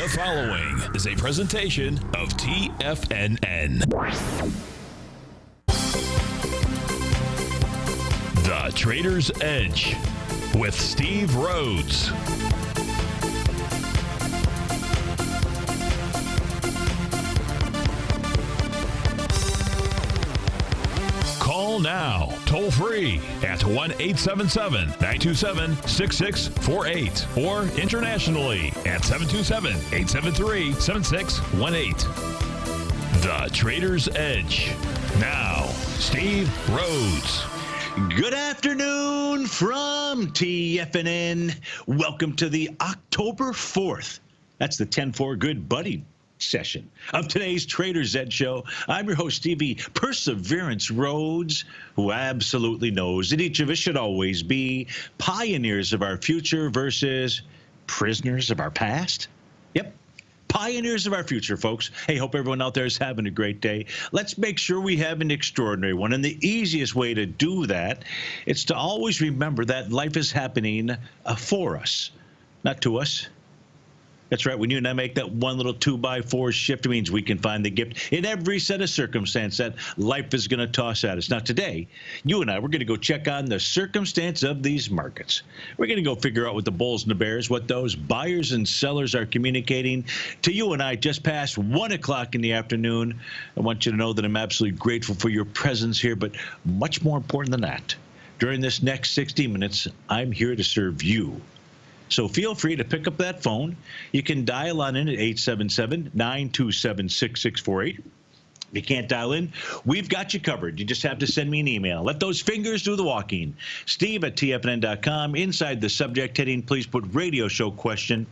The following is a presentation of TFNN. The Trader's Edge with Steve Rhodes. Call now, toll free at 1-877-927-6648 or internationally at 727-873-7618. The Trader's Edge. Now, Steve Rhodes. Good afternoon from TFNN. Welcome to the October 4th. That's the 10-4 Good Buddy session of today's Trader's Edge show. I'm your host, Stevie Perseverance Rhodes, who absolutely knows that each of us should always be pioneers of our future versus prisoners of our past. Yep. Pioneers of our future, folks. Hey, hope everyone out there is having a great day. Let's make sure we have an extraordinary one. And the easiest way to do that is to always remember that life is happening for us, not to us. That's right. When you and I make that one little 2x4 shift, it means we can find the gift in every set of circumstance that life is going to toss at us. Now, today, you and I, we're going to go check on the circumstance of these markets. We're going to go figure out what the bulls and the bears, what those buyers and sellers are communicating to you and I just past 1 o'clock in the afternoon. I want you to know that I'm absolutely grateful for your presence here, but much more important than that, during this next 60 minutes, I'm here to serve you. So feel free to pick up that phone. You can dial on in at 877-927-6648. If you can't dial in, we've got you covered. You just have to send me an email. Let those fingers do the walking. Steve@TFNN.com. Inside the subject heading, please put radio show question.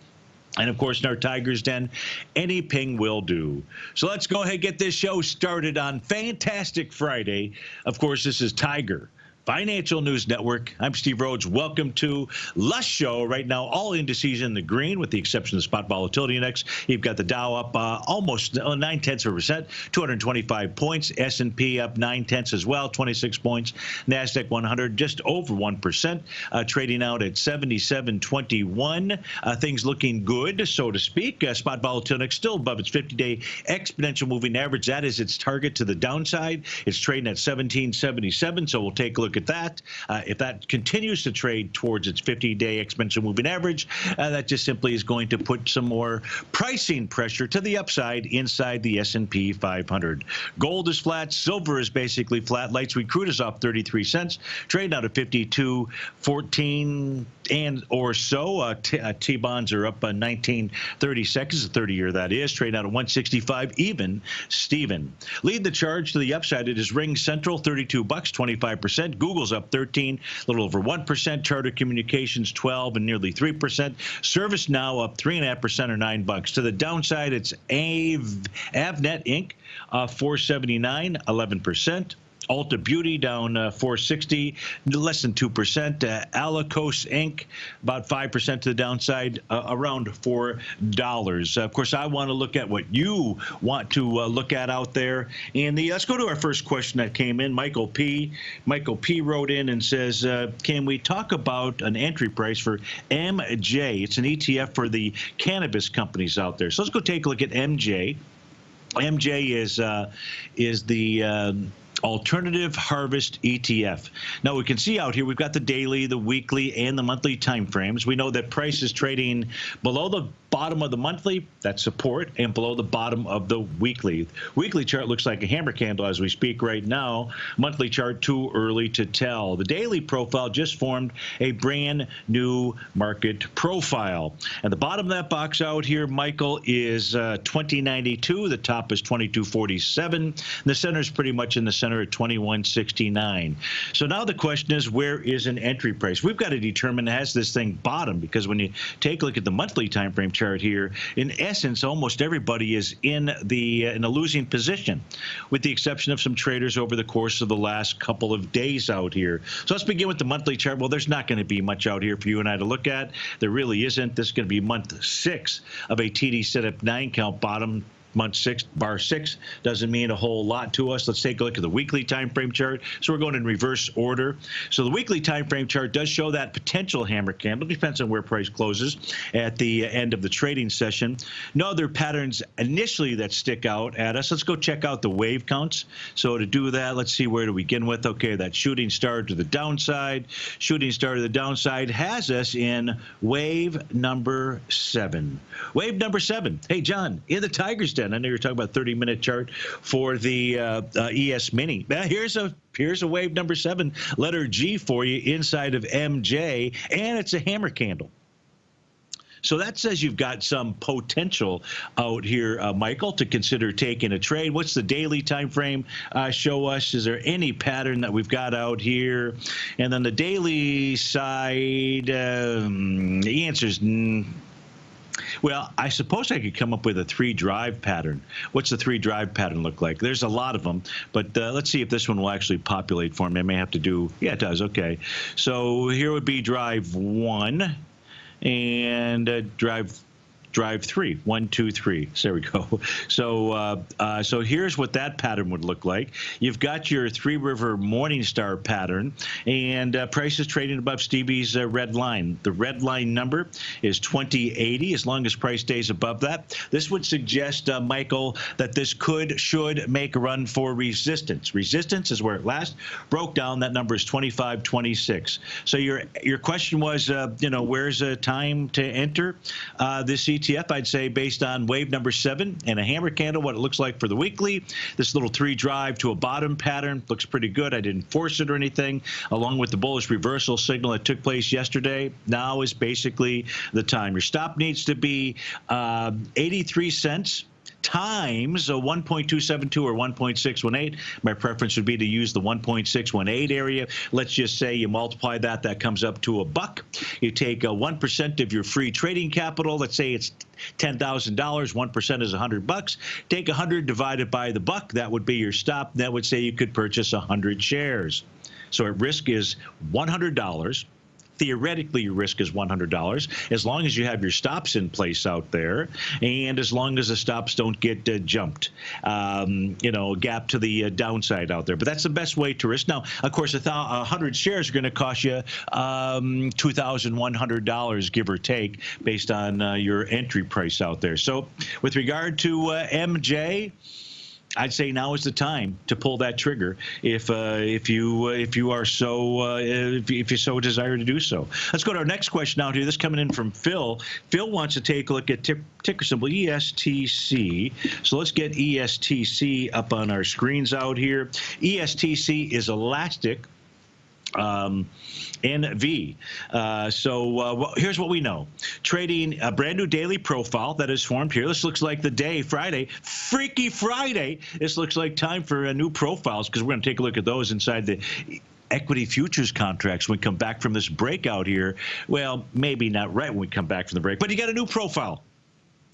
And, of course, in our Tiger's Den, any ping will do. So let's go ahead and get this show started on Fantastic Friday. Of course, this is Tiger Financial News Network. I'm Steve Rhodes. Welcome to Lush Show. Right now, all indices in the green, with the exception of the spot volatility index. You've got the Dow up almost 0.9%, 225 points. S&P up 0.9 as well, 26 points. NASDAQ 100 just over 1%, trading out at 77.21. Things looking good, so to speak. Spot volatility index still above its 50-day exponential moving average. That is its target to the downside. It's trading at 1777, so we'll take a look at that. If that continues to trade towards its 50-day exponential moving average, that just simply is going to put some more pricing pressure to the upside inside the S&P 500. Gold is flat. Silver is basically flat. Light sweet crude is off 33 cents. Trading out at 52.14 and or so. T-bonds are up 19.30 seconds, the 30-year that is. Trading out at 165 even. Steven. Lead the charge to the upside. It is Ring Central, $32, 25%. Google's up 13, a little over 1%. Charter Communications 12 and nearly 3%. ServiceNow up 3.5% or $9. To the downside, it's Avnet Inc. 479, 11%. Ulta Beauty down 460, less than 2%. Alicos Inc. about 5% to the downside, around $4. Of course, I want to look at what you want to look at out there. And let's go to our first question that came in. Michael P. wrote in and says, can we talk about an entry price for MJ? It's an ETF for the cannabis companies out there. So let's go take a look at MJ. MJ is the Alternative Harvest ETF. Now we can see out here we've got the daily, the weekly, and the monthly time frames. We know that price is trading below the bottom of the monthly, that's support, and below the bottom of the weekly. Weekly chart looks like a hammer candle as we speak right now. Monthly chart too early to tell. The daily profile just formed a brand new market profile. And the bottom of that box out here, Michael, is 2092. The top is 2247. The center is pretty much in the center at 2169. So now the question is, where is an entry price? We've got to determine, has this thing bottomed? Because when you take a look at the monthly time frame chart here, in essence, almost everybody is in a losing position, with the exception of some traders over the course of the last couple of days out here. So let's begin with the monthly chart. Well, there's not going to be much out here for you and I to look at. There really isn't. This is going to be month 6 of a TD setup 9 count bottom. month 6, bar 6 doesn't mean a whole lot to us. Let's take a look at the weekly time frame chart. So we're going in reverse order. So the weekly time frame chart does show that potential hammer candle. Depends on where price closes at the end of the trading session. No other patterns initially that stick out at us. Let's go check out the wave counts. So to do that, let's see, where to begin with. Okay, that shooting star to the downside. Shooting star to the downside has us in wave number 7. Wave number 7. Hey, John, in the Tiger's Den. I know you're talking about 30-minute chart for the ES Mini. Now, here's a wave number 7, letter G for you inside of MJ, and it's a hammer candle. So that says you've got some potential out here, Michael, to consider taking a trade. What's the daily time frame show us? Is there any pattern that we've got out here? And then the daily side, the answer is well, I suppose I could come up with a 3-drive pattern. What's the 3-drive pattern look like? There's a lot of them, but let's see if this one will actually populate for me. I may have to do, yeah, it does. Okay. So here would be drive 1 and drive 3. 1, 2, 3. So there we go. So here's what that pattern would look like. You've got your 3-river Morningstar pattern, and price is trading above Stevie's red line. The red line number is 2080. As long as price stays above that, this would suggest, Michael, that this should make a run for resistance. Resistance is where it last broke down. That number is 2526. So your question was, where's a time to enter this ETF? I'd say based on wave number 7 and a hammer candle, what it looks like for the weekly. This little 3-drive to a bottom pattern looks pretty good. I didn't force it or anything. Along with the bullish reversal signal that took place yesterday, now is basically the time. Your stop needs to be 83 cents. Times a 1.272 or 1.618. My preference would be to use the 1.618 area. Let's just say you multiply that, that comes up to $1. You take 1% of your free trading capital. Let's say it's $10,000. 1% is $100. Take 100 divided by the $1. That would be your stop. That would say you could purchase 100 shares. So at risk is $100. Theoretically, your risk is $100 as long as you have your stops in place out there, and as long as the stops don't get jumped, gap to the downside out there. But that's the best way to risk. Now, of course, 100 shares are going to cost you $2,100, give or take, based on your entry price out there. So with regard to MJ, I'd say now is the time to pull that trigger if you so desire to do so. Let's go to our next question out here. This coming in from Phil. Phil wants to take a look at ticker symbol ESTC. So let's get ESTC up on our screens out here. ESTC is elastic. NV. Here's what we know. Trading a brand new daily profile that is formed here. This looks like the day, Friday, Freaky Friday. This looks like time for new profiles, because we're going to take a look at those inside the equity futures contracts when we come back from this breakout here. Well, maybe not right when we come back from the break, but you got a new profile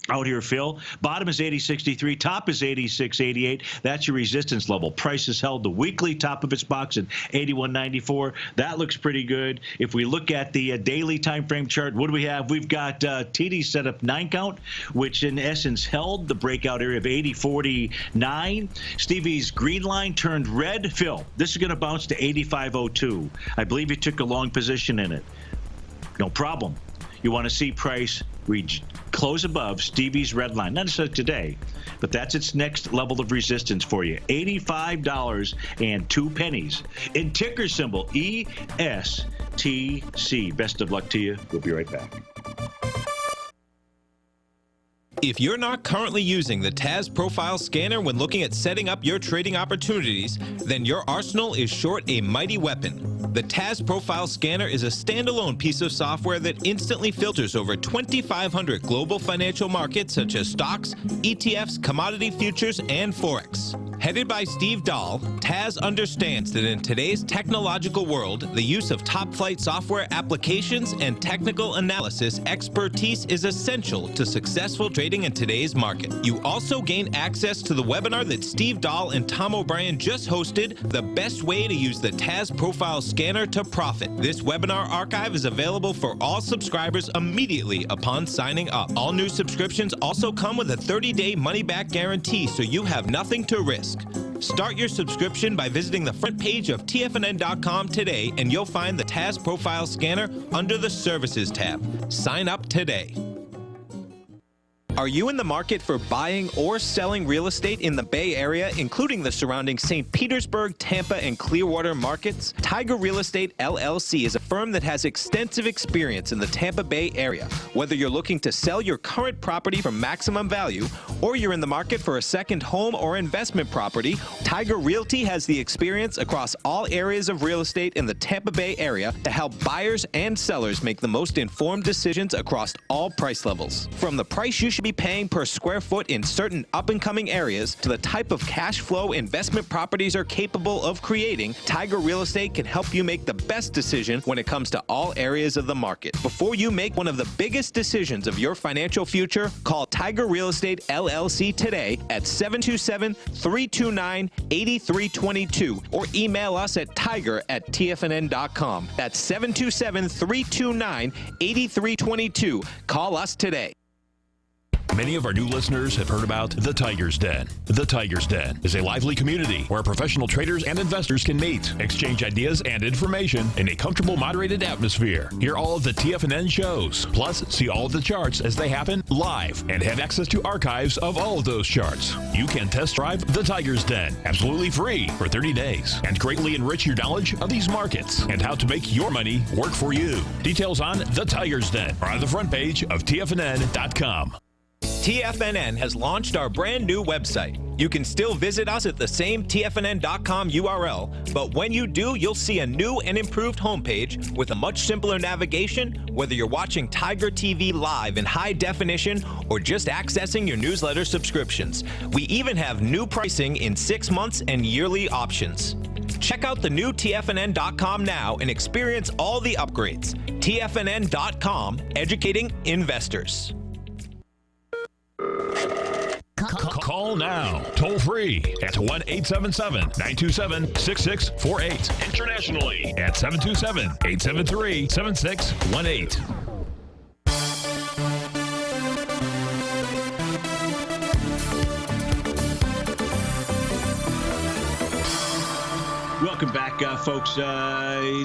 out here, Phil. Bottom is 80.63. Top is 86.88. That's your resistance level. Price is held the weekly top of its box at 81.94. That looks pretty good. If we look at the daily time frame chart, what do we have? We've got TD set up 9 count, which in essence held the breakout area of 80.49. Stevie's green line turned red. Phil, this is going to bounce to 85.02. I believe you took a long position in it. No problem. You want to see price close above Stevie's red line. Not necessarily today, but that's its next level of resistance for you. $85.02 in ticker symbol ESTC. Best of luck to you. We'll be right back. If you're not currently using the TAS Profile Scanner when looking at setting up your trading opportunities, then your arsenal is short a mighty weapon. The TAS Profile Scanner is a standalone piece of software that instantly filters over 2,500 global financial markets such as stocks, ETFs, commodity futures, and Forex. Headed by Steve Dahl, Taz understands that in today's technological world, the use of top-flight software applications and technical analysis expertise is essential to successful trading in today's market. You also gain access to the webinar that Steve Dahl and Tom O'Brien just hosted, The Best Way to Use the Taz Profile Scanner to Profit. This webinar archive is available for all subscribers immediately upon signing up. All new subscriptions also come with a 30-day money-back guarantee, so you have nothing to risk. Start your subscription by visiting the front page of TFNN.com today, and you'll find the Taz Profile Scanner under the Services tab. Sign up today. Are you in the market for buying or selling real estate in the Bay Area, including the surrounding St. Petersburg, Tampa, and Clearwater markets? Tiger Real Estate LLC is a firm that has extensive experience in the Tampa Bay area. Whether you're looking to sell your current property for maximum value, or you're in the market for a second home or investment property, Tiger Realty has the experience across all areas of real estate in the Tampa Bay area to help buyers and sellers make the most informed decisions across all price levels. From the price you should be paying per square foot in certain up-and-coming areas to the type of cash flow investment properties are capable of creating, Tiger Real Estate can help you make the best decision when it comes to all areas of the market. Before you make one of the biggest decisions of your financial future, call Tiger Real Estate LLC today at 727-329-8322 or email us at tiger@tfnn.com. That's 727-329-8322. Call us today. Many of our new listeners have heard about The Tiger's Den. The Tiger's Den is a lively community where professional traders and investors can meet, exchange ideas and information in a comfortable, moderated atmosphere. Hear all of the TFNN shows, plus see all of the charts as they happen live and have access to archives of all of those charts. You can test drive The Tiger's Den absolutely free for 30 days and greatly enrich your knowledge of these markets and how to make your money work for you. Details on The Tiger's Den are on the front page of TFNN.com. TFNN has launched our brand new website. You can still visit us at the same TFNN.com URL, but when you do, you'll see a new and improved homepage with a much simpler navigation, whether you're watching Tiger TV live in high definition or just accessing your newsletter subscriptions. We even have new pricing in 6 months and yearly options. Check out the new TFNN.com now and experience all the upgrades. TFNN.com, educating investors. Call now, toll free at 1-877-927-6648. Internationally at 727-873-7618. Welcome back, folks.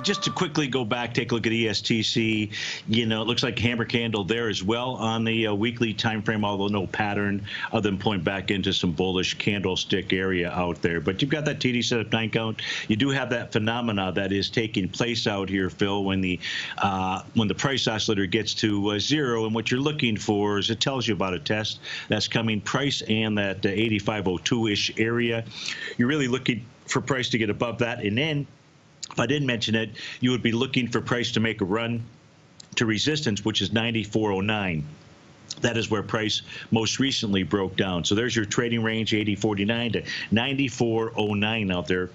Just to quickly go back, take a look at ESTC. You know, it looks like a hammer candle there as well on the weekly time frame, although no pattern other than point back into some bullish candlestick area out there. But you've got that TD setup 9 count. You do have that phenomena that is taking place out here, Phil, when the price oscillator gets to 0. And what you're looking for is it tells you about a test that's coming, price and that 8502-ish area. You're really looking for price to get above that, and then if I didn't mention it, you would be looking for price to make a run to resistance, which is 9409. That is where price most recently broke down. So there's your trading range, 8049 to 9409 out there.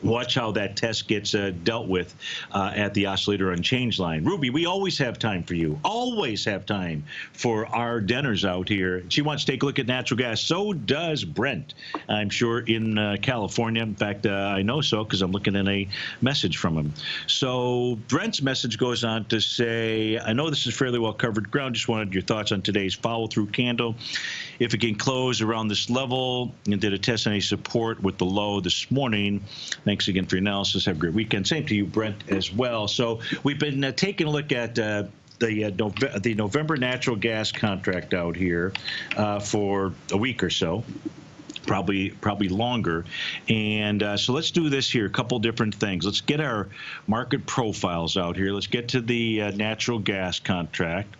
Watch how that test gets dealt with at the oscillator unchanged line. Ruby, we always have time for you. Always have time for our Denners out here. She wants to take a look at natural gas. So does Brent, I'm sure, in California. In fact, I know so because I'm looking at a message from him. So Brent's message goes on to say, I know this is fairly well covered ground. Just wanted your thoughts on today's follow-through candle. If it can close around this level, and did it test any support with the low this morning? Thanks again for your analysis. Have a great weekend. Same to you, Brent, as well. So we've been taking a look at the November natural gas contract out here for a week or so. Probably longer. And so let's do this here, a couple different things. Let's get our market profiles out here. Let's get to the natural gas contract,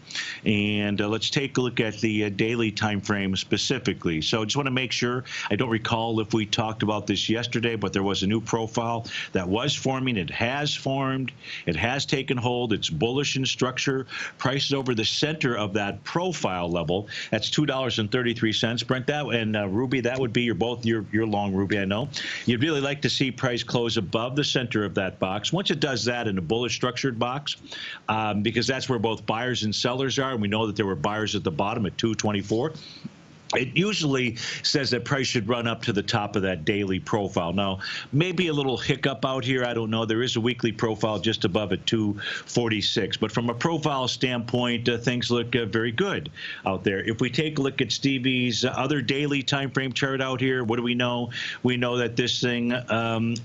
and let's take a look at the daily time frame specifically. So I just want to make sure, I don't recall if we talked about this yesterday, but there was a new profile that was forming. It has formed. It has taken hold. It's bullish in structure. Price is over the center of that profile level. That's $2.33. Brent, that and Ruby, that would be. You're both you're long, Ruby, I know. You'd really like to see price close above the center of that box. Once it does that in a bullish structured box, because that's where both buyers and sellers are, and we know that there were buyers at the bottom at 224. It usually says that price should run up to the top of that daily profile. Now, maybe a little hiccup out here. I don't know. There is a weekly profile just above at 246. But from a profile standpoint, things look very good out there. If we take a look at Stevie's other daily time frame chart out here, what do we know? We know that this thing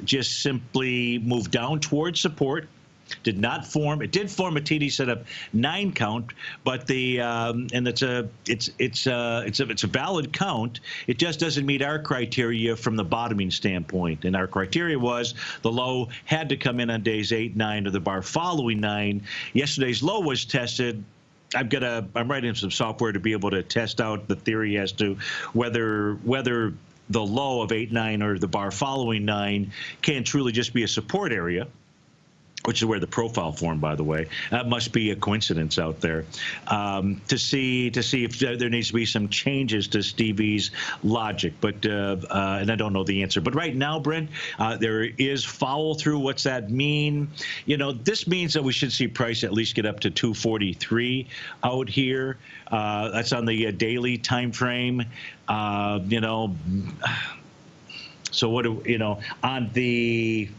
just simply moved down towards support. Did not form. It did form a TD setup 9 count, but the and it's a valid count. It just doesn't meet our criteria from the bottoming standpoint. And our criteria was the low had to come in on days 8, 9, or the bar following 9. Yesterday's low was tested. I'm writing some software to be able to test out the theory as to whether the low of 8, 9, or the bar following 9 can truly just be a support area, which is where the profile formed, by the way. That must be a coincidence out there. To see if there needs to be some changes to Stevie's logic, but and I don't know the answer. But right now, Brent, there is follow through. What's that mean? You know, this means that we should see price at least get up to 243 out here. That's on the daily time frame. You know, so what do you know on the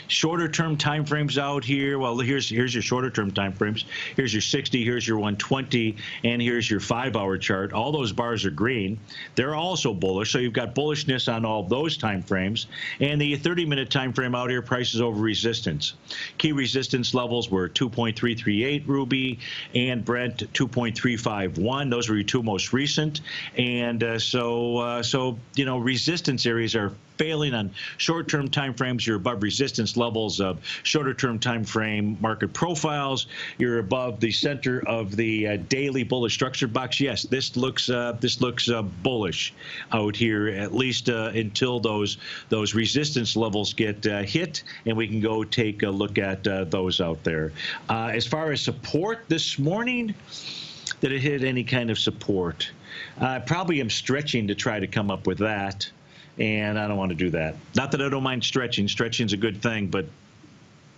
shorter term time frames out here? Well, here's your shorter term time frames. Here's your 60, here's your 120, and here's your 5-hour chart. All those bars are green. They're also bullish, so you've got bullishness on all those time frames. And the 30-minute time frame out here, prices over resistance. Key resistance levels were 2.338 Ruby and Brent 2.351. Those were your two most recent. And so you know, resistance areas are failing on short-term time frames. You're above resistance levels of shorter-term time frame market profiles. You're above the center of the daily bullish structured box. Yes, this looks bullish out here, at least until those resistance levels get hit, and we can go take a look at those out there. As far as support this morning, did it hit any kind of support? I probably am stretching to try to come up with that. And I don't want to do that. Not that I don't mind stretching. Stretching's a good thing, but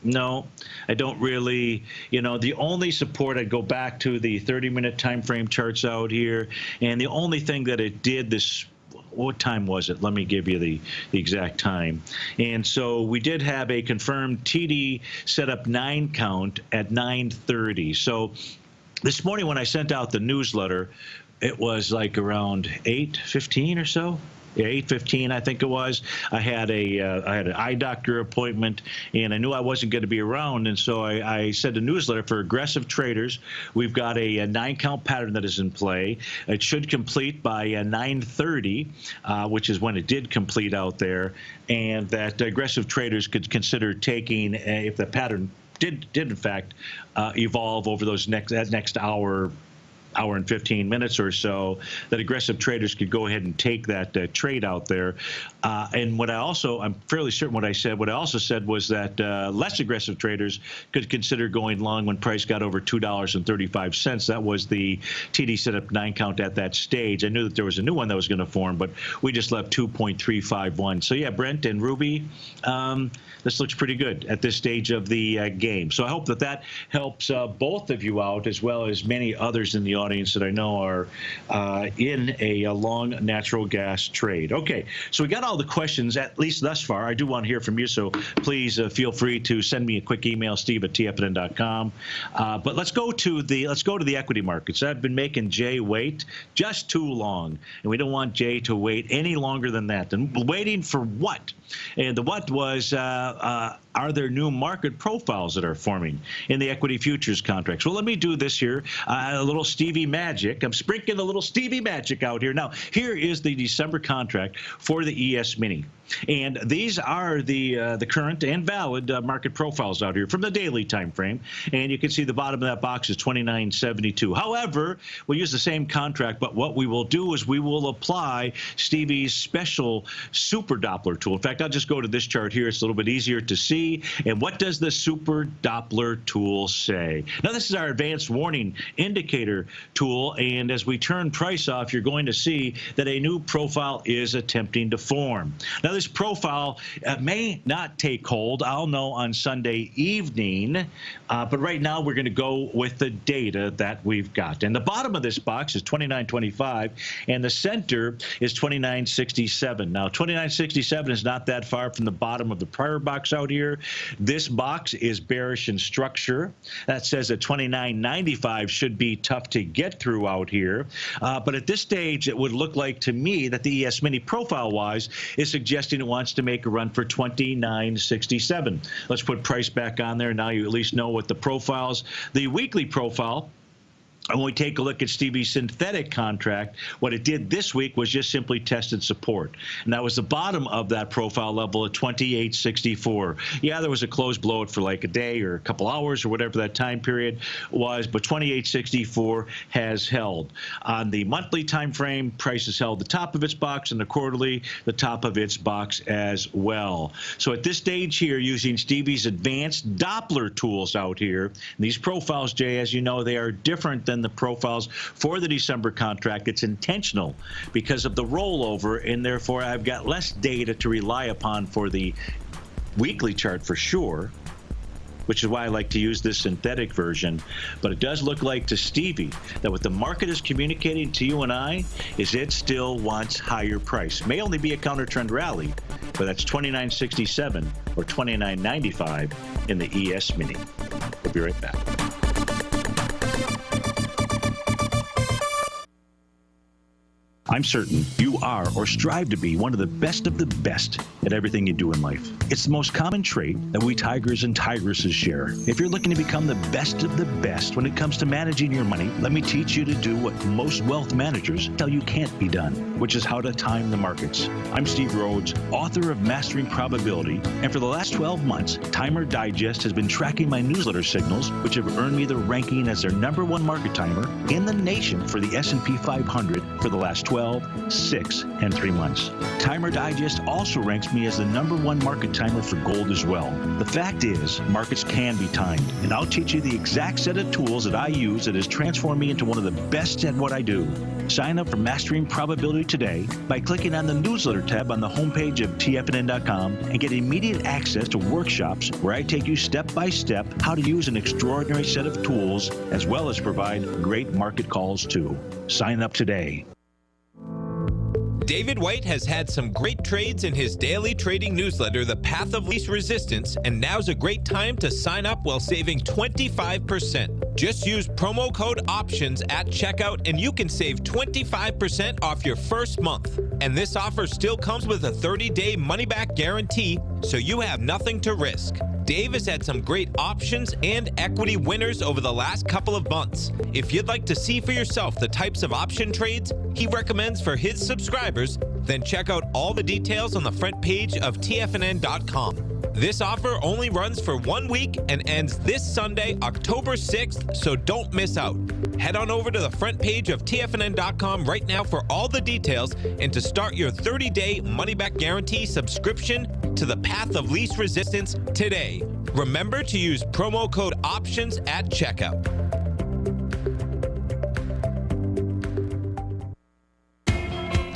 no, I don't really. You know, the only support, I'd go back to the 30-minute time frame charts out here, and the only thing that it did this. What time was it? Let me give you the exact time. And so we did have a confirmed TD setup 9 count at 9:30. So this morning when I sent out the newsletter, it was like around 8:15 or so. Yeah, 8:15, I think it was. I had an eye doctor appointment, and I knew I wasn't going to be around, and so I sent a newsletter for aggressive traders. We've got a 9-count pattern that is in play. It should complete by 9:30, which is when it did complete out there, and that aggressive traders could consider taking, if the pattern did in fact evolve over that next hour and 15 minutes or so, that aggressive traders could go ahead and take that trade out there. And I'm fairly certain what I also said was that less aggressive traders could consider going long when price got over $2.35. That was the TD setup 9 count at that stage. I knew that there was a new one that was going to form, but we just left 2.351. So yeah, Brent and Ruby, this looks pretty good at this stage of the game. So I hope that helps both of you out, as well as many others in the audience that I know are in a long natural gas trade. Okay, so we got all the questions, at least thus far. I do want to hear from you, so please feel free to send me a quick email, steve@tfnn.com. But let's go to the equity markets. I've been making Jay wait just too long, and we don't want Jay to wait any longer than that. And waiting for what? And the what was, are there new market profiles that are forming in the equity futures contracts? Well, let me do this here, a little Stevie magic. I'm sprinkling a little Stevie magic out here. Now, here is the December contract for the ES Mini. And these are the current and valid market profiles out here from the daily time frame. And you can see the bottom of that box is 29.72. However, we'll use the same contract, but what we will do is we will apply Stevie's special super Doppler tool. In fact, I'll just go to this chart here. It's a little bit easier to see. see. And what does the Super Doppler tool say? Now, this is our advanced warning indicator tool. And as we turn price off, you're going to see that a new profile is attempting to form. Now, this profile may not take hold. I'll know on Sunday evening. But right now, we're going to go with the data that we've got. And the bottom of this box is 29.25, and the center is 29.67. Now, 29.67 is not that far from the bottom of the prior box out here. This box is bearish in structure. That says that 29.95 should be tough to get through out here. But at this stage, it would look like to me that the ES Mini profile-wise is suggesting it wants to make a run for 29.67. Let's put price back on there. Now you at least know what the profiles. The weekly profile, and when we take a look at Stevie's synthetic contract, what it did this week was just simply tested support. And that was the bottom of that profile level at 28.64. Yeah, there was a close below it for like a day or a couple hours or whatever that time period was, but 28.64 has held. On the monthly time frame, price has held the top of its box, and the quarterly, the top of its box as well. So at this stage here, using Stevie's advanced Doppler tools out here, these profiles, Jay, as you know, they are different than the profiles for the December contract. It's intentional because of the rollover, and therefore I've got less data to rely upon for the weekly chart for sure, which is why I like to use this synthetic version. But it does look like to Stevie that what the market is communicating to you and I is it still wants higher price. May only be a counter trend rally, but that's 29.67 or 29.95 in the ES Mini. We'll be right back. I'm certain you are or strive to be one of the best at everything you do in life. It's the most common trait that we tigers and tigresses share. If you're looking to become the best of the best when it comes to managing your money, let me teach you to do what most wealth managers tell you can't be done, which is how to time the markets. I'm Steve Rhodes, author of Mastering Probability, and for the last 12 months, Timer Digest has been tracking my newsletter signals, which have earned me the ranking as their #1 market timer in the nation for the S&P 500 for the last 12, 6, and 3 months. Timer Digest also ranks me as the #1 market timer for gold as well. The fact is, markets can be timed, and I'll teach you the exact set of tools that I use that has transformed me into one of the best at what I do. Sign up for Mastering Probability today by clicking on the newsletter tab on the homepage of TFNN.com and get immediate access to workshops where I take you step by step how to use an extraordinary set of tools, as well as provide great market calls too. Sign up today. David White has had some great trades in his daily trading newsletter, The Path of Least Resistance, and now's a great time to sign up while saving 25%. Just use promo code OPTIONS at checkout and you can save 25% off your first month. And this offer still comes with a 30-day money-back guarantee, so you have nothing to risk. Dave has had some great options and equity winners over the last couple of months. If you'd like to see for yourself the types of option trades he recommends for his subscribers, then check out all the details on the front page of TFNN.com. This offer only runs for 1 week and ends this Sunday, October 6th, so don't miss out. Head on over to the front page of TFNN.com right now for all the details and to start your 30-day money-back guarantee subscription to the Path of Least Resistance today. Remember to use promo code OPTIONS at checkout.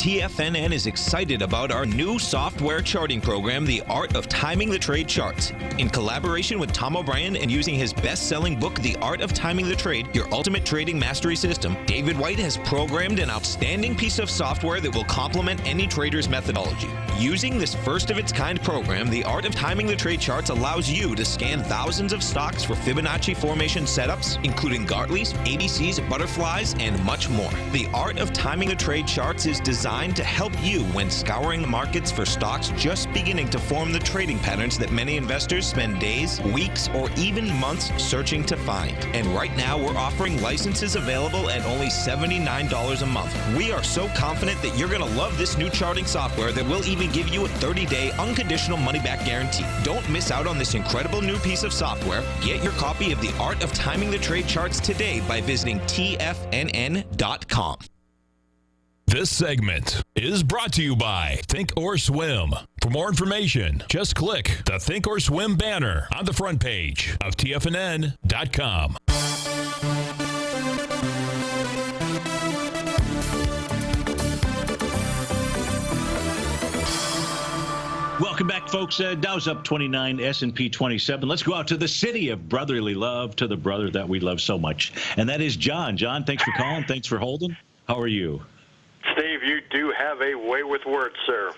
TFNN is excited about our new software charting program, The Art of Timing the Trade Charts. In collaboration with Tom O'Brien and using his best-selling book, The Art of Timing the Trade, Your Ultimate Trading Mastery System, David White has programmed an outstanding piece of software that will complement any trader's methodology. Using this first-of-its-kind program, The Art of Timing the Trade Charts allows you to scan thousands of stocks for Fibonacci formation setups, including Gartleys, ABCs, butterflies, and much more. The Art of Timing the Trade Charts is designed to help you when scouring the markets for stocks just beginning to form the trading patterns that many investors spend days, weeks, or even months searching to find. And right now, we're offering licenses available at only $79 a month. We are so confident that you're going to love this new charting software that will even give you a 30-day unconditional money-back guarantee. Don't miss out on this incredible new piece of software. Get your copy of The Art of Timing the Trade Charts today by visiting TFNN.com. This segment is brought to you by Think or Swim. For more information, just click the Think or Swim banner on the front page of TFNN.com. Welcome back, folks. Dow's up 29, S&P 27. Let's go out to the city of brotherly love, to the brother that we love so much, and that is John. John, thanks for calling. Thanks for holding. How are you? Steve, you do have a way with words, sir.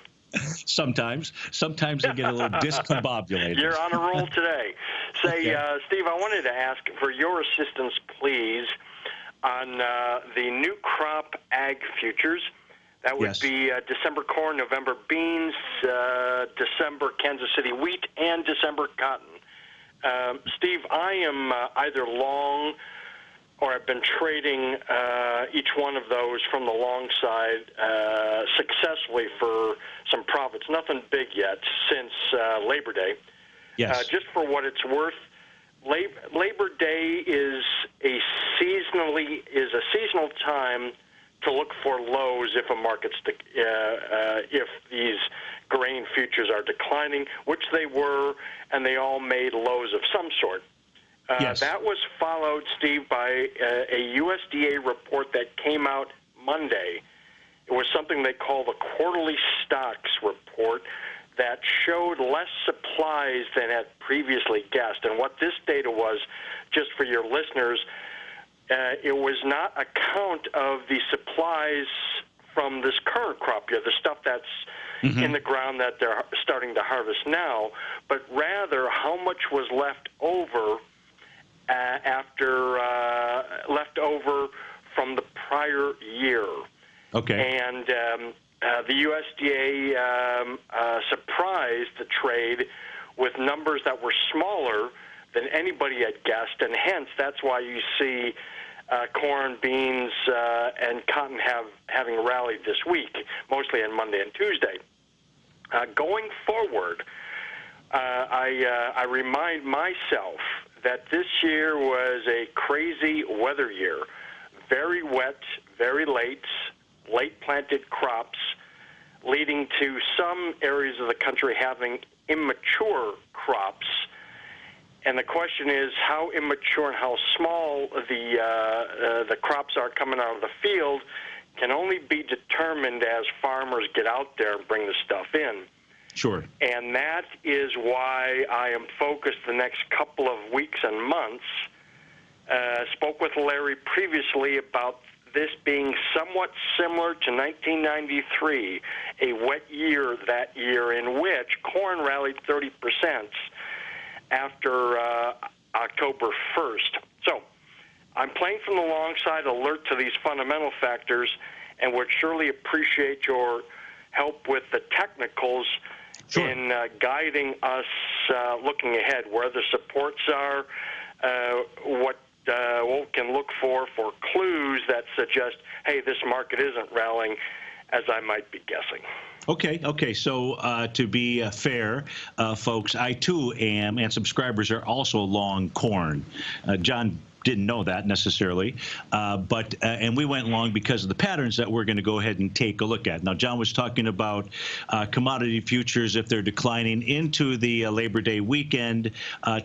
Sometimes I get a little discombobulated. You're on a roll today. Say, okay. Steve, I wanted to ask for your assistance, please, on the new crop ag futures. That would be December corn, November beans, December Kansas City wheat, and December cotton. Steve, I am either long or I've been trading each one of those from the long side successfully for some profits. Nothing big yet since Labor Day. Yes. Just for what it's worth, Labor Day is a seasonal time to look for lows if a market's if these grain futures are declining, which they were, and they all made lows of some sort. Yes. That was followed, Steve, by a USDA report that came out Monday. It was something they call the quarterly stocks report that showed less supplies than had previously guessed. And what this data was, just for your listeners, it was not a count of the supplies from this current crop year, the stuff that's in the ground that they're starting to harvest now, but rather how much was left over left over from the prior year. Okay. And the USDA surprised the trade with numbers that were smaller than anybody had guessed, and hence that's why you see corn, beans, and cotton having rallied this week, mostly on Monday and Tuesday. Going forward, I remind myself that this year was a crazy weather year. Very wet, very late planted crops, leading to some areas of the country having immature crops. And the question is how immature and how small the crops are coming out of the field can only be determined as farmers get out there and bring the stuff in. Sure. And that is why I am focused the next couple of weeks and months. Spoke with Larry previously about this being somewhat similar to 1993, a wet year that year in which corn rallied 30% after October 1st. So I'm playing from the long side, alert to these fundamental factors, and would surely appreciate your help with the technicals in guiding us looking ahead, where the supports are, what we can look for clues that suggest, hey, this market isn't rallying as I might be guessing. Okay. So to be fair, folks, I too am, and subscribers are also long corn. John didn't know that necessarily, but we went long because of the patterns that we're going to go ahead and take a look at. Now, John was talking about commodity futures, if they're declining into the Labor Day weekend,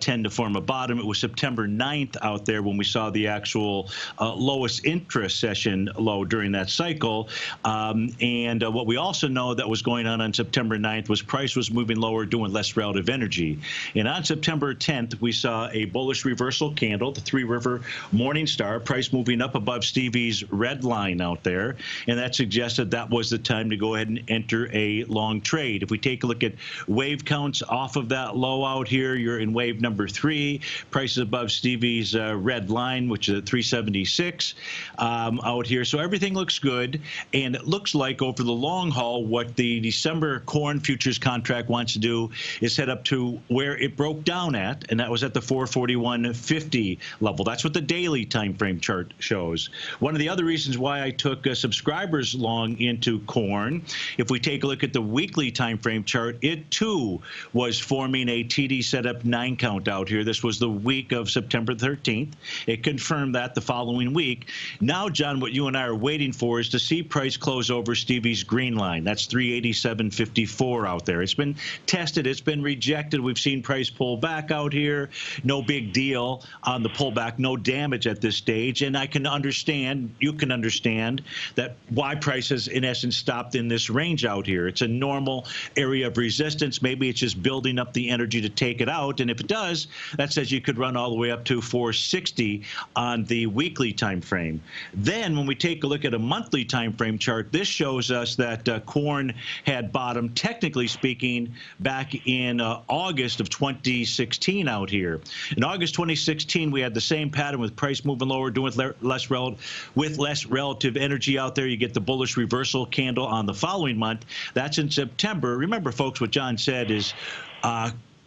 tend to form a bottom. It was September 9th out there when we saw the actual lowest interest session low during that cycle. And what we also know that was going on September 9th was price was moving lower, doing less relative energy. And on September 10th, we saw a bullish reversal candle, the Three River Morningstar, price moving up above Stevie's red line out there, and that suggested that was the time to go ahead and enter a long trade. If we take a look at wave counts off of that low out here, you're in wave number 3, prices above Stevie's red line, which is at 376 out here. So everything looks good, and it looks like over the long haul, what the December corn futures contract wants to do is head up to where it broke down at, and that was at the 441.50 level. That's That's what the daily time frame chart shows. One of the other reasons why I took subscribers long into corn, if we take a look at the weekly time frame chart, it too was forming a TD setup 9 count out here. This was the week of September 13th. It confirmed that the following week. Now, John, what you and I are waiting for is to see price close over Stevie's green line. That's 387.54 out there. It's been tested. It's been rejected. We've seen price pull back out here. No big deal on the pullback. No damage at this stage. And I can understand, you can understand, that why price has, in essence, stopped in this range out here. It's a normal area of resistance. Maybe it's just building up the energy to take it out. And if it does, that says you could run all the way up to 460 on the weekly time frame. Then when we take a look at a monthly time frame chart, this shows us that corn had bottomed, technically speaking, back in August of 2016 out here. In August 2016, we had the same pattern with price moving lower, doing less relative energy out there. You get the bullish reversal candle on the following month. That's in September. Remember, folks, what John said is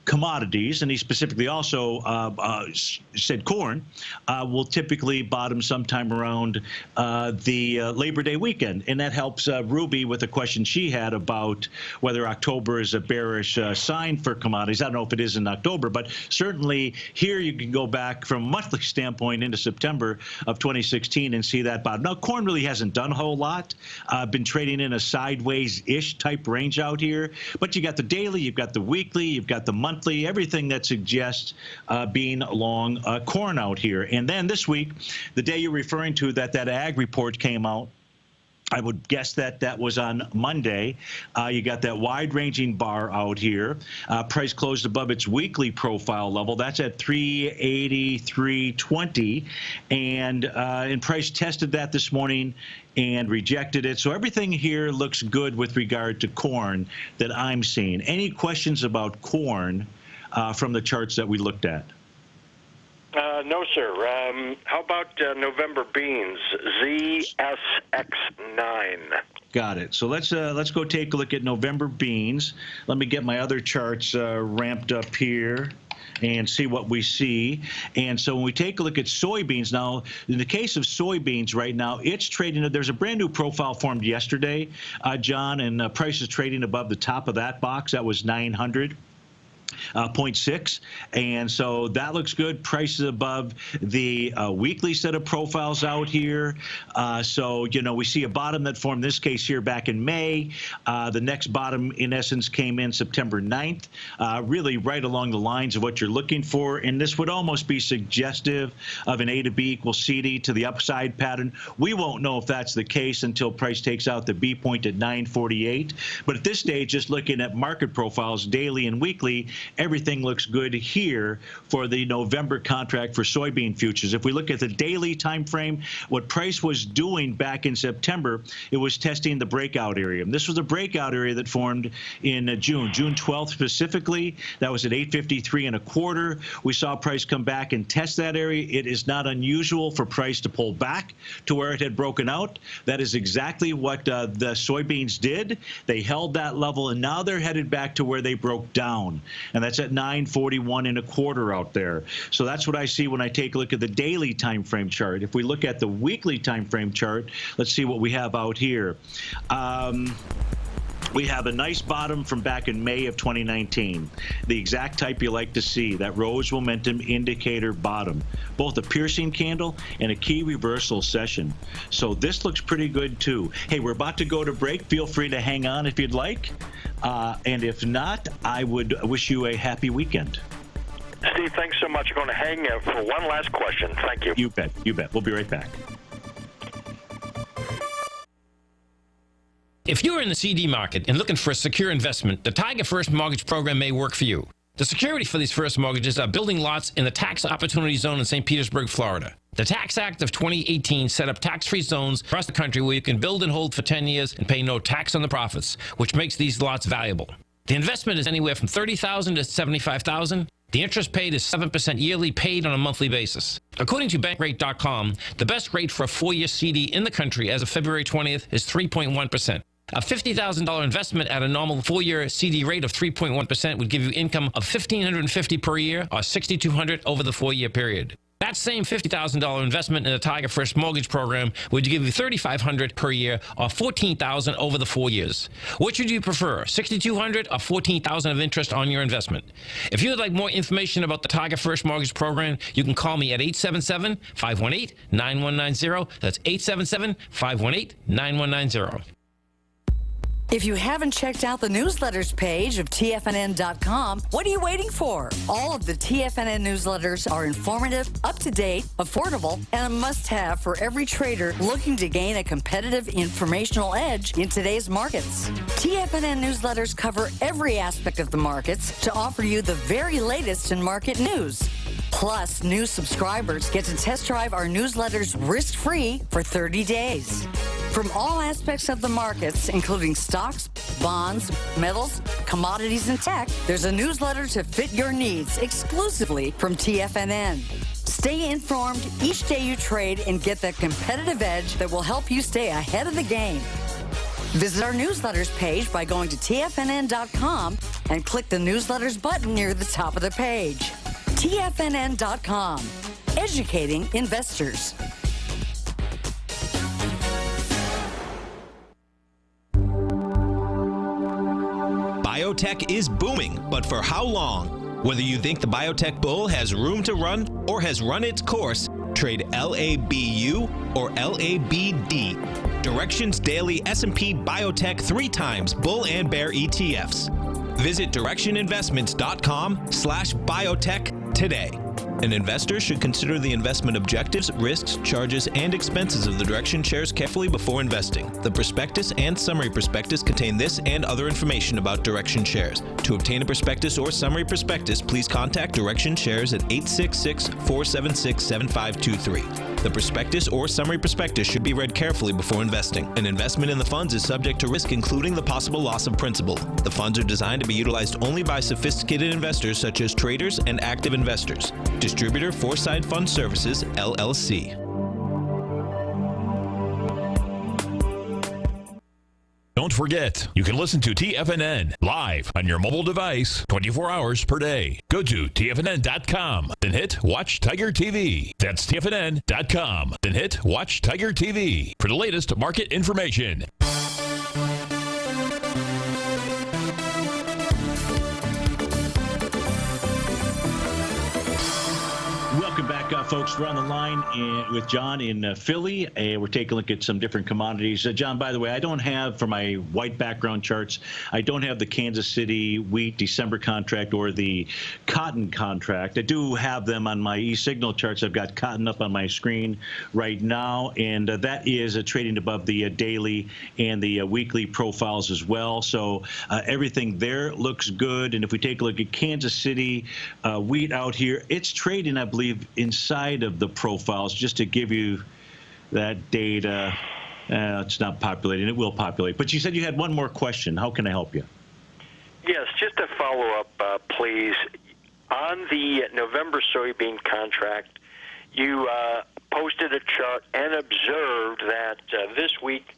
commodities, and he specifically also said corn, will typically bottom sometime around the Labor Day weekend. And that helps Ruby with a question she had about whether October is a bearish sign for commodities. I don't know if it is in October, but certainly here you can go back from a monthly standpoint into September of 2016 and see that bottom. Now, corn really hasn't done a whole lot. Been trading in a sideways-ish type range out here. But you got the daily, you've got the weekly, you've got the monthly, everything that suggests being long corn out here. And then this week, the day you're referring to, that ag report came out, I would guess that that was on Monday. You got that wide-ranging bar out here. Price closed above its weekly profile level. That's at 383.20, and price tested that this morning and rejected it. So everything here looks good with regard to corn that I'm seeing. Any questions about corn from the charts that we looked at? No, sir. How about November beans, ZSX9? Got it. So let's go take a look at November beans. Let me get my other charts ramped up here and see what we see. And so when we take a look at soybeans now, in the case of soybeans right now, it's trading. There's a brand new profile formed yesterday, John, and price is trading above the top of that box. That was 900. 0.6, and so that looks good. Prices above the weekly set of profiles out here. So, you know, we see a bottom that formed, in this case here, back in May. The next bottom, in essence, came in September 9th, really right along the lines of what you're looking for, and this would almost be suggestive of an A to B equals CD to the upside pattern. We won't know if that's the case until price takes out the B point at 948, but at this stage, just looking at market profiles daily and weekly, everything looks good here for the November contract for soybean futures. If we look at the daily time frame, what price was doing back in September, it was testing the breakout area. And this was a breakout area that formed in June 12th specifically. That was at 853.25. We saw price come back and test that area. It is not unusual for price to pull back to where it had broken out. That is exactly what the soybeans did. They held that level, and now they're headed back to where they broke down. And that's at 941.25 out there. So that's what I see when I take a look at the daily time frame chart. If we look at the weekly time frame chart, let's see what we have out here. We have a nice bottom from back in May of 2019, the exact type you like to see, that Rhodes momentum indicator bottom, both a piercing candle and a key reversal session. So this looks pretty good too. Hey, we're about to go to break. Feel free to hang on if you'd like. And if not, I would wish you a happy weekend. Steve, thanks so much. I'm going to hang for one last question. Thank you. You bet. You bet. We'll be right back. If you're in the CD market and looking for a secure investment, the Tiger First Mortgage Program may work for you. The security for these first mortgages are building lots in the Tax Opportunity Zone in St. Petersburg, Florida. The Tax Act of 2018 set up tax-free zones across the country where you can build and hold for 10 years and pay no tax on the profits, which makes these lots valuable. The investment is anywhere from $30,000 to $75,000. The interest paid is 7% yearly, paid on a monthly basis. According to Bankrate.com, the best rate for a 4-year CD in the country as of February 20th is 3.1%. A $50,000 investment at a normal 4-year CD rate of 3.1% would give you income of $1,550 per year or $6,200 over the 4-year period. That same $50,000 investment in the Tiger First Mortgage Program would give you $3,500 per year or $14,000 over the 4 years. Which would you prefer, $6,200 or $14,000 of interest on your investment? If you would like more information about the Tiger First Mortgage Program, you can call me at 877-518-9190. That's 877-518-9190. If you haven't checked out the newsletters page of TFNN.com, what are you waiting for? All of the TFNN newsletters are informative, up-to-date, affordable, and a must-have for every trader looking to gain a competitive informational edge in today's markets. TFNN newsletters cover every aspect of the markets to offer you the very latest in market news. Plus, new subscribers get to test drive our newsletters risk-free for 30 days. From all aspects of the markets, including stocks, bonds, metals, commodities, and tech, there's a newsletter to fit your needs exclusively from TFNN. Stay informed each day you trade and get that competitive edge that will help you stay ahead of the game. Visit our newsletters page by going to TFNN.com and click the newsletters button near the top of the page. TFNN.com, educating investors. Biotech is booming, but for how long? Whether you think the biotech bull has room to run or has run its course, trade LABU or LABD. Directions Daily S&P Biotech 3 times bull and bear ETFs. Visit directioninvestments.com/biotech today. An investor should consider the investment objectives, risks, charges, and expenses of the Direction shares carefully before investing. The prospectus and summary prospectus contain this and other information about Direction shares. To obtain a prospectus or summary prospectus, please contact Direction shares at 866-476-7523. The prospectus or summary prospectus should be read carefully before investing. An investment in the funds is subject to risk, including the possible loss of principal. The funds are designed to be utilized only by sophisticated investors such as traders and active investors. Distributor Foreside Fund Services, LLC. Don't forget, you can listen to TFNN live on your mobile device 24 hours per day. Go to TFNN.com, then hit Watch Tiger TV. That's TFNN.com, then hit Watch Tiger TV for the latest market information. Welcome back, folks. We're on the line with John in Philly. We're taking a look at some different commodities. John, by the way, I don't have, for my white background charts, I don't have the Kansas City wheat December contract or the cotton contract. I do have them on my e-signal charts. I've got cotton up on my screen right now, and that is trading above the daily and the weekly profiles as well. So everything there looks good. And if we take a look at Kansas City wheat out here, it's trading, I believe, inside of the profiles, just to give you that data. It's not populating. It will populate. But you said you had one more question. How can I help you? Yes, just a follow-up, please. On the November soybean contract, you posted a chart and observed that this week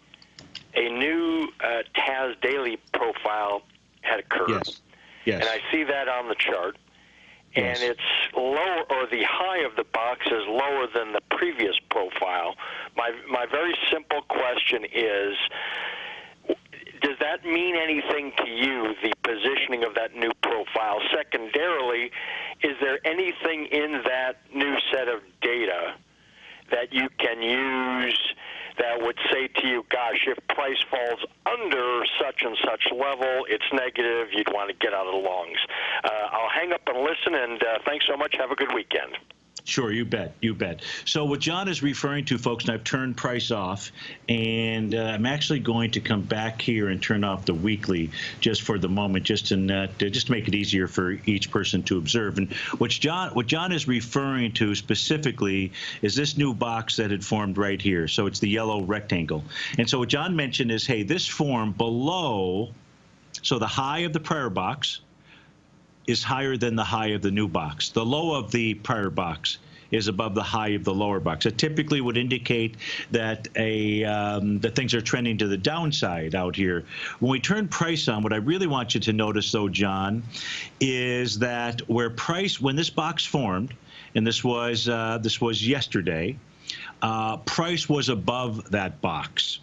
a new TAS daily profile had occurred. Yes. Yes. And I see that on the chart. Yes. And it's lower, or the high of the box is lower than the previous profile. My very simple question is, does that mean anything to you, the positioning of that new profile? Secondarily, is there anything in that new set of data that you can use that would say to you, gosh, if price falls under such and such level, it's negative, you'd want to get out of the longs? I'll hang up and listen, and thanks so much. Have a good weekend. Sure, you bet, you bet. So what John is referring to, folks, and I've turned price off, and I'm actually going to come back here and turn off the weekly just for the moment, just to make it easier for each person to observe. And what John is referring to specifically is this new box that had formed right here. So it's the yellow rectangle. And so what John mentioned is, hey, this form below, so the high of the prior box is higher than the high of the new box. The low of the prior box is above the high of the lower box. It typically would indicate that that things are trending to the downside out here. When we turn price on, what I really want you to notice, though, John, is that when this box formed, and this was yesterday. Price was above that box.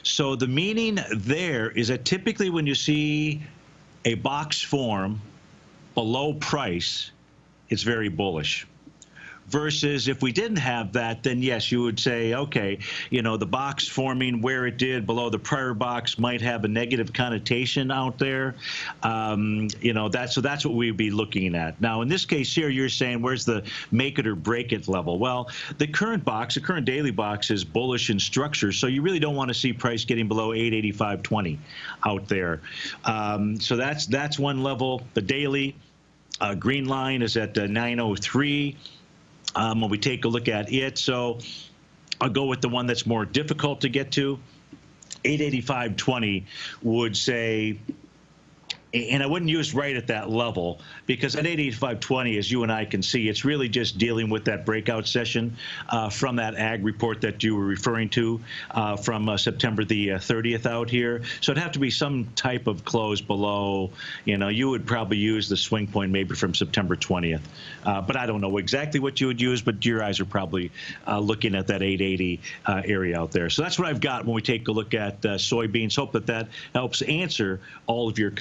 So the meaning there is that typically when you see a box form below price, it's very bullish. Versus if we didn't have that, then yes, you would say, okay, the box forming where it did below the prior box might have a negative connotation out there. So that's what we'd be looking at. Now, in this case here, you're saying where's the make it or break it level? Well, the current daily box is bullish in structure, so you really don't want to see price getting below 885.20 out there. So that's one level. The daily green line is at 903. When we take a look at it, so I'll go with the one that's more difficult to get to. 885.20 would say, and I wouldn't use right at that level, because at 885.20, as you and I can see, it's really just dealing with that breakout session from that ag report that you were referring to from September the 30th out here. So it'd have to be some type of close below. You would probably use the swing point maybe from September 20th. But I don't know exactly what you would use, but your eyes are probably looking at that 880 area out there. So that's what I've got when we take a look at soybeans. Hope that helps answer all of your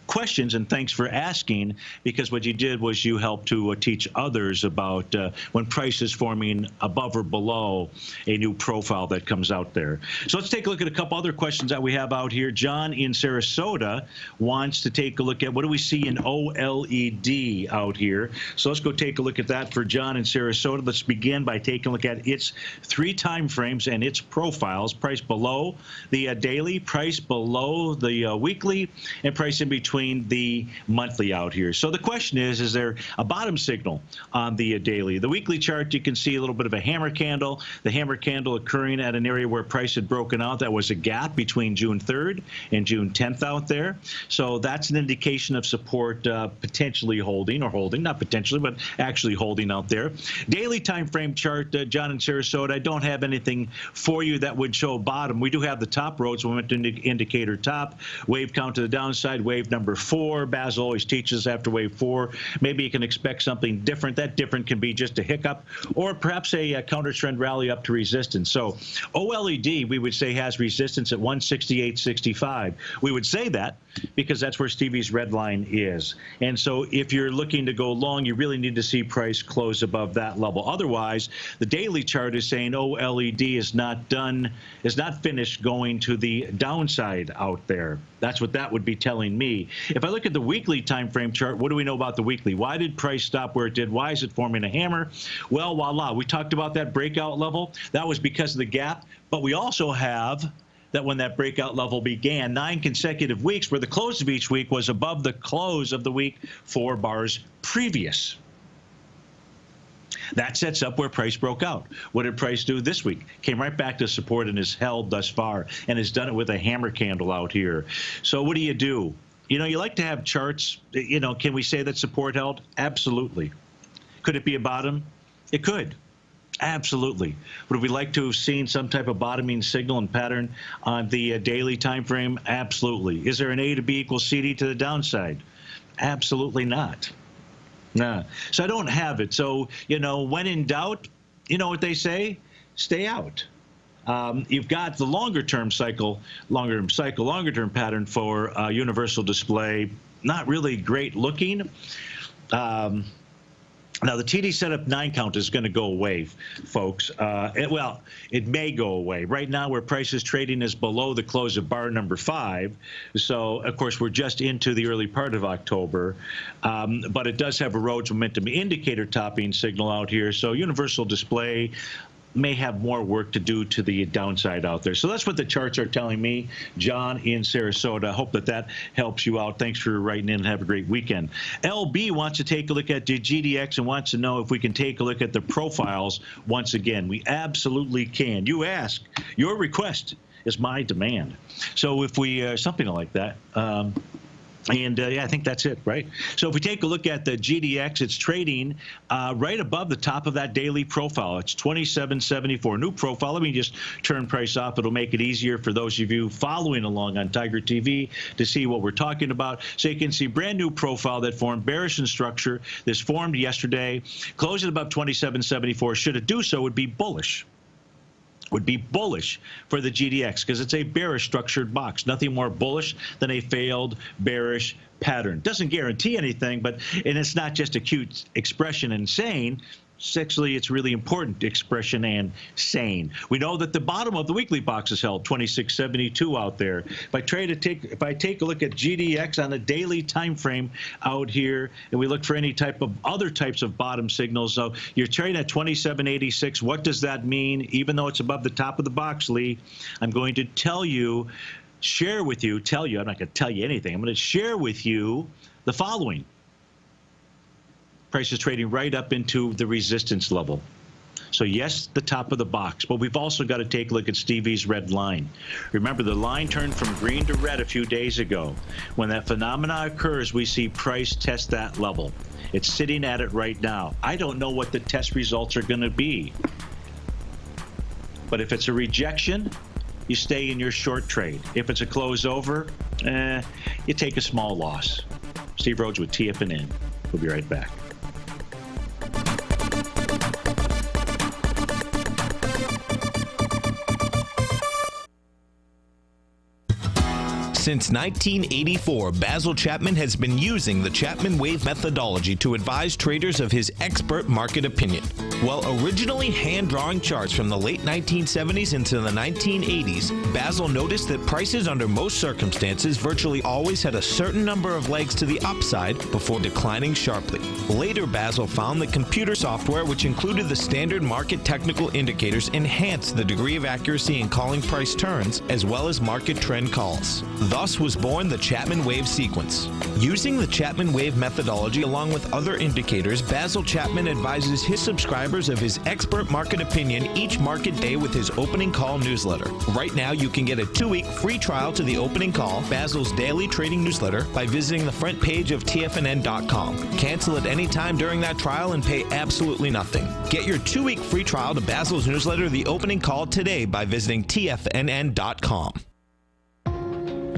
questions, and thanks for asking, because what you did was you helped to teach others about when price is forming above or below a new profile that comes out there. So let's take a look at a couple other questions that we have out here. John in Sarasota wants to take a look at what do we see in OLED out here. So let's go take a look at that for John in Sarasota. Let's begin by taking a look at its 3 time frames and its profiles. Price below the daily, price below the weekly, and price in between the monthly out here. So the question is there a bottom signal on the daily? The weekly chart, you can see a little bit of a hammer candle. The hammer candle occurring at an area where price had broken out. That was a gap between June 3rd and June 10th out there. So that's an indication of support potentially holding, not potentially, but actually holding out there. Daily time frame chart, John in Sarasota, I don't have anything for you that would show bottom. We do have the top Rhodes momentum indicator top, wave count to the downside, wave number 4. Basil always teaches after wave 4, maybe you can expect something different. That different can be just a hiccup or perhaps a counter trend rally up to resistance. So OLED, we would say, has resistance at 168.65. We would say that because that's where Stevie's red line is. And so if you're looking to go long, you really need to see price close above that level. Otherwise, the daily chart is saying OLED is not done, is not finished going to the downside out there. That's what that would be telling me. If I look at the weekly time frame chart, what do we know about the weekly? Why did price stop where it did? Why is it forming a hammer? Well, voila, we talked about that breakout level. That was because of the gap, but we also have that when that breakout level began, 9 consecutive weeks where the close of each week was above the close of the week 4 bars previous. That sets up where price broke out. What did price do this week? Came right back to support and has held thus far and has done it with a hammer candle out here. So what do? You like to have charts. Can we say that support held? Absolutely. Could it be a bottom? It could. Absolutely. Would we like to have seen some type of bottoming signal and pattern on the daily time frame? Absolutely. Is there an A to B equals CD to the downside? Absolutely not. Nah. So I don't have it. So, when in doubt, you know what they say? Stay out. You've got the longer-term pattern for universal display. Not really great looking. Now, the TD setup 9 count is going to go away, folks. It may go away. Right now, where price is trading is below the close of bar number 5. So, of course, we're just into the early part of October. But it does have a Rhodes momentum indicator topping signal out here. So, universal display may have more work to do to the downside out there. So that's what the charts are telling me. John in Sarasota. I hope that helps you out. Thanks for writing in and have a great weekend. LB wants to take a look at the GDX and wants to know if we can take a look at the profiles once again. We absolutely can. You ask. Your request is my demand. So if we, something like that. And I think that's it, right? So if we take a look at the GDX, it's trading right above the top of that daily profile. It's 27.74. New profile. Let me just turn price off. It'll make it easier for those of you following along on Tiger TV to see what we're talking about. So you can see brand new profile that formed bearish in structure. This formed yesterday, closed at above 27.74. Should it do so, would be bullish. Would be bullish for the GDX because it's a bearish structured box. Nothing more bullish than a failed bearish pattern. Doesn't guarantee anything, and it's not just a cute expression and saying. Sixthly, it's really important expression and saying. We know that the bottom of the weekly box is held 26.72 out there. If I take a look at GDX on a daily time frame out here, and we look for any type of other types of bottom signals, so you're trading at 27.86. What does that mean? Even though it's above the top of the box, Lee, I'm going to tell you, I'm not going to tell you anything. I'm going to share with you the following. Price is trading right up into the resistance level. So yes, the top of the box, but we've also got to take a look at Stevie's red line. Remember, the line turned from green to red a few days ago. When that phenomena occurs, we see price test that level. It's sitting at it right now. I don't know what the test results are going to be. But if it's a rejection, you stay in your short trade. If it's a close over, you take a small loss. Steve Rhodes with TFNN. We'll be right back. Since 1984, Basil Chapman has been using the Chapman Wave methodology to advise traders of his expert market opinion. While originally hand-drawing charts from the late 1970s into the 1980s, Basil noticed that prices under most circumstances virtually always had a certain number of legs to the upside before declining sharply. Later, Basil found that computer software, which included the standard market technical indicators, enhanced the degree of accuracy in calling price turns as well as market trend calls. Thus was born the Chapman Wave sequence. Using the Chapman Wave methodology along with other indicators, Basil Chapman advises his subscribers of his expert market opinion each market day with his opening call newsletter. Right now, you can get a 2-week free trial to the opening call, Basil's daily trading newsletter, by visiting the front page of TFNN.com. Cancel at any time during that trial and pay absolutely nothing. Get your 2-week free trial to Basil's newsletter, The Opening Call, today by visiting TFNN.com.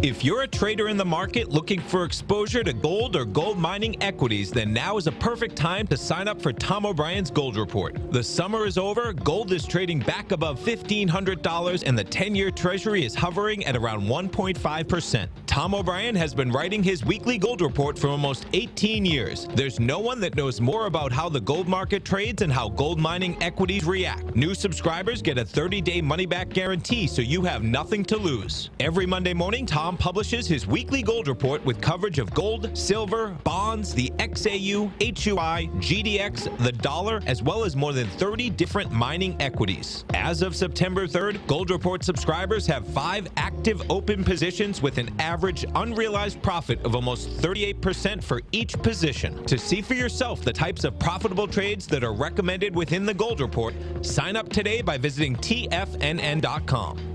If you're a trader in the market looking for exposure to gold or gold mining equities, then now is a perfect time to sign up for Tom O'Brien's Gold Report. The summer is over, gold is trading back above $1,500, and the 10-year Treasury is hovering at around 1.5%. Tom O'Brien has been writing his weekly gold report for almost 18 years. There's no one that knows more about how the gold market trades and how gold mining equities react. New subscribers get a 30-day money-back guarantee, so you have nothing to lose. Every Monday morning, Tom publishes his weekly gold report with coverage of gold, silver, bonds, the XAU, HUI, GDX, the dollar, as well as more than 30 different mining equities. As of September 3rd, Gold Report subscribers have 5 active open positions with an average unrealized profit of almost 38% for each position. To see for yourself the types of profitable trades that are recommended within the Gold Report, sign up today by visiting TFNN.com.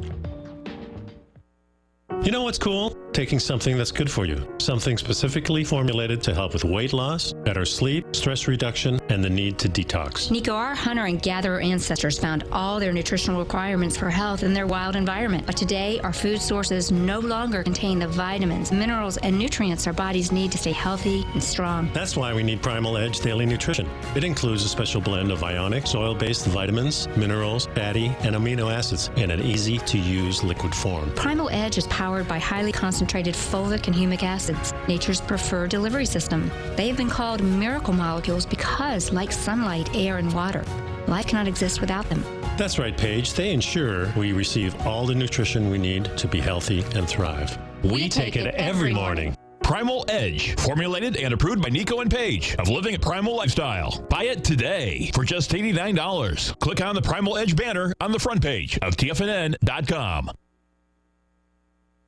You know what's cool? Taking something that's good for you. Something specifically formulated to help with weight loss, better sleep, stress reduction, and the need to detox. Nico, our hunter and gatherer ancestors found all their nutritional requirements for health in their wild environment. But today, our food sources no longer contain the vitamins, minerals, and nutrients our bodies need to stay healthy and strong. That's why we need Primal Edge Daily Nutrition. It includes a special blend of ionic, soil-based vitamins, minerals, fatty, and amino acids in an easy-to-use liquid form. Primal Edge is powered by highly concentrated fulvic and humic acids, nature's preferred delivery system. They've been called miracle molecules because, like sunlight, air, and water, life cannot exist without them. That's right, Paige. They ensure we receive all the nutrition we need to be healthy and thrive. We take it every morning. Primal Edge, formulated and approved by Nico and Paige of Living a Primal Lifestyle. Buy it today for just $89. Click on the Primal Edge banner on the front page of TFNN.com.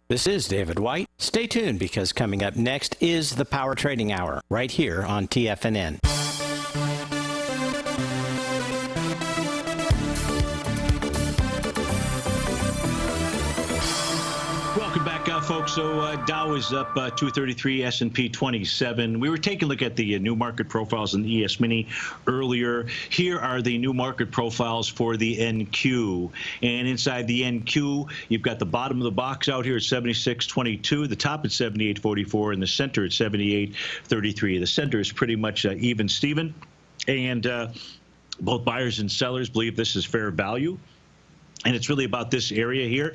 This is David White. Stay tuned because coming up next is the Power Trading Hour right here on TFNN. Welcome back, folks. So Dow is up 233, S&P 27. We were taking a look at the new market profiles in the ES Mini earlier. Here are the new market profiles for the NQ. And inside the NQ, you've got the bottom of the box out here at 76.22, the top at 78.44, and the center at 78.33. The center is pretty much even, Steven. And both buyers and sellers believe this is fair value. And it's really about this area here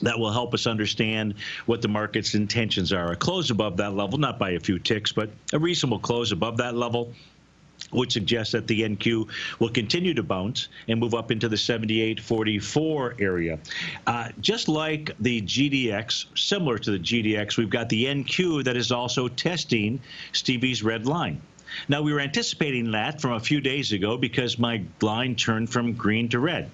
that will help us understand what the market's intentions are. A close above that level, not by a few ticks, but a reasonable close above that level would suggest that the NQ will continue to bounce and move up into the 78.44 area. Just like the GDX, similar to the GDX, we've got the NQ that is also testing Stevie's red line. Now, we were anticipating that from a few days ago because my line turned from green to red.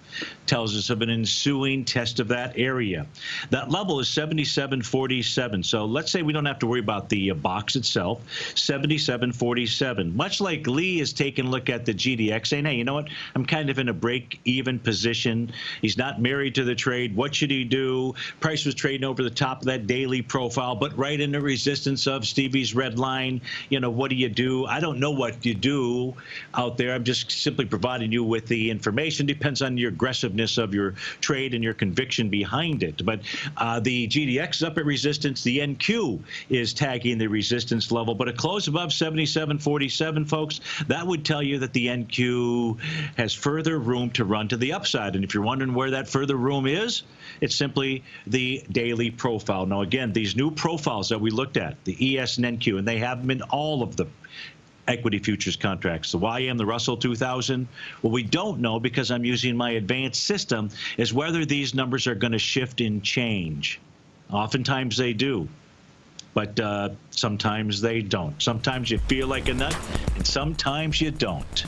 Tells us of an ensuing test of that area. That level is 77.47. So let's say we don't have to worry about the box itself. 77.47. Much like Lee is taking a look at the GDX, saying, hey, you know what? I'm kind of in a break-even position. He's not married to the trade. What should he do? Price was trading over the top of that daily profile, but right in the resistance of Stevie's red line. You know, what do you do? I don't know what you do out there. I'm just simply providing you with the information. Depends on your aggressiveness of your trade and your conviction behind it. But the GDX is up at resistance. The NQ is tagging the resistance level. But a close above 77.47, folks, that would tell you that the NQ has further room to run to the upside. And if you're wondering where that further room is, it's simply the daily profile. Now, again, these new profiles that we looked at, the ES and NQ, and they have them in all of them. Equity futures contracts, the YM, the Russell 2000. What we don't know, because I'm using my advanced system, is whether these numbers are going to shift and change. Oftentimes they do, but sometimes they don't. Sometimes you feel like a nut, and sometimes you don't.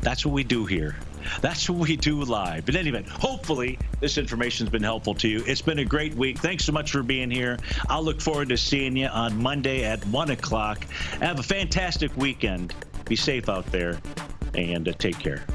That's what we do here. That's what we do live. But anyway, hopefully this information has been helpful to you. It's been a great week. Thanks so much for being here. I'll look forward to seeing you on Monday at 1 o'clock. Have a fantastic weekend. Be safe out there, and take care.